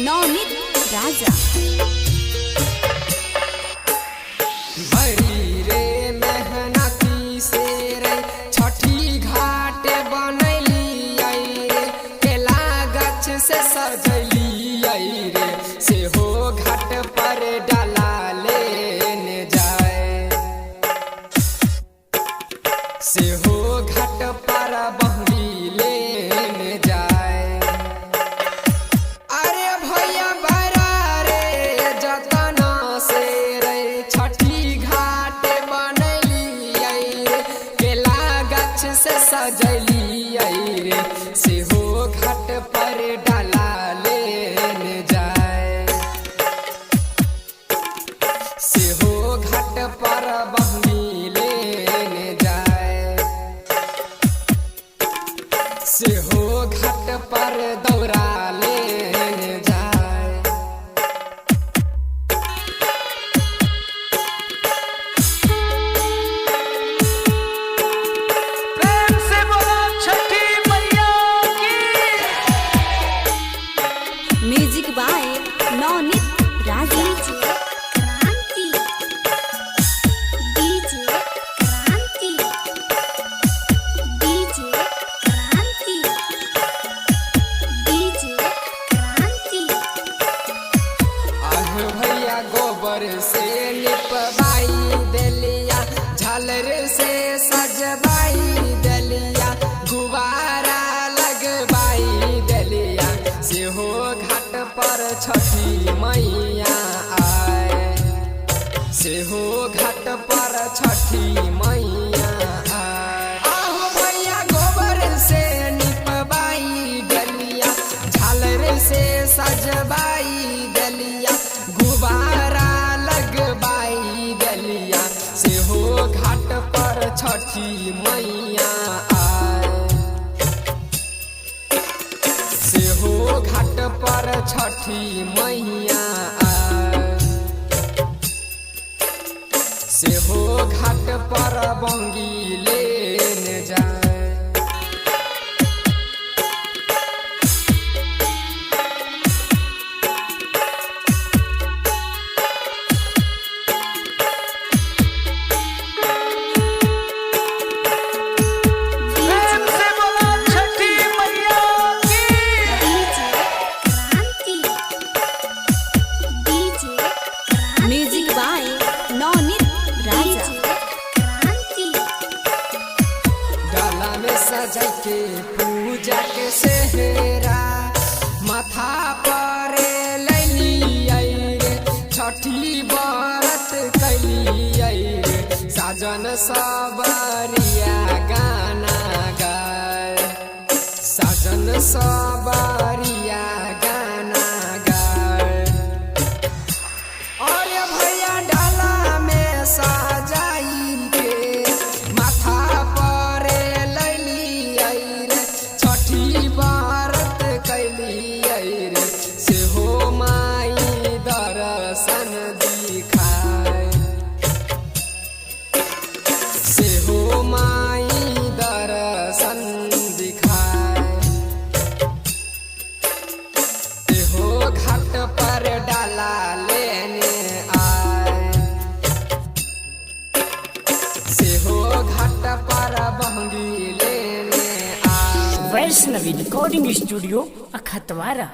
नवनीत राजा। भरी रे मेहनती से रे छठी घाट बनैली रे, केला गाछ से सजैली रे, से हो घाट पर डाला लेने जाए, से हो घाट पर बहुरी लेने जाए। अरे भैया बड़ा रे जतना से रे छठी घाट बनैली रे, केला गाछ से सजैली रे, से हो घाट पर डाला लेने जाए, से हो घाट पर बहुरी लेने जाए, से हो घाट पर दौरा लेने जाए। प्रेम से बोलो छठी मैया की। म्यूजिक बाय नवनीत राजा। भैया गोबर से लिपवाई दलिया, झालर से सजवाई दलिया, गुब्बारा लगवाई दलिया, से हो घाट पर छठी मैया आए, से हो घाट पर छठी मैया आए। आहो भैया गोबर से लिपवाई दलिया, झालर से सजवाई दलिया, गुब्बारा लगवाई दलिया, से हो घाट पर छठी मैया आए, से हो घाट पर छठी मैया आए, से हो घाट पर बंगी लेने जाए। प्रेम से बोलो छठी मैया की। म्यूजिक बाय नवनीत राजा। डाला में सजा के पूजा के सेहरा, माथा पर लैली रे, छठी व्रत कैली रे, साजन सबरिया गाना गाए, साजन सबरिया गाना गाए। अरे भैया डाला में सजाई के माथा पर लैली रे, छठी व्रत कैली रे, से हो माई दर्शन दिखाए, से हो माई दर्शन दिखाए, से हो घाट पर डाला लेने आए, से हो घाट पर बहंगी लेने आए। Vaishnavi recording studio अखतवारा।